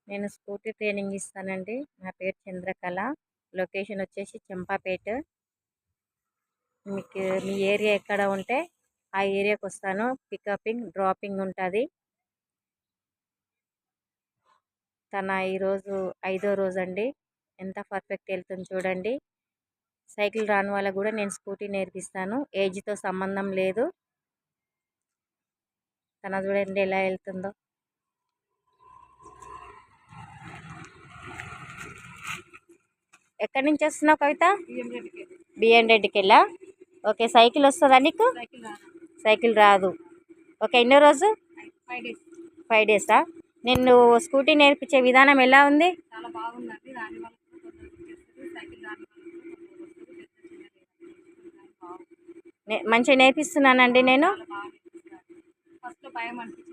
నేను scooty training ఇస్తానండి. నా పేరు చంద్రకళ. లొకేషన్ వచ్చేసి చంపాపేట. మీకు మీ ఏరియా ఎక్కడ ఉంటే ఆ ఏరియాకి వస్తాను. పికపింగ్ డ్రాపింగ్ ఉంటుంది. తన ఈరోజు 5వ రోజు అండి. ఎంత పర్ఫెక్ట్ వెళ్తుంది చూడండి. సైకిల్ రాని వాళ్ళకు కూడా నేను స్కూటీ నేర్పిస్తాను. ఏజ్తో సంబంధం లేదు. తన చూడండి ఎలా వెళ్తుందో. ఎక్కడి నుంచి వస్తున్నావు కవిత? బిఎన్ రెడ్డికి వెళ్ళా. ఓకే, సైకిల్ వస్తుందా నీకు? సైకిల్ రాదు. ఓకే, ఎన్నో రోజు? 5 డేసా? నేను స్కూటీ నేర్పించే విధానం ఎలా ఉంది? చాలా బాగుందండి. మంచిగా నేర్పిస్తున్నానండి నేను. ఫస్ట్ భయం అనిపించింది.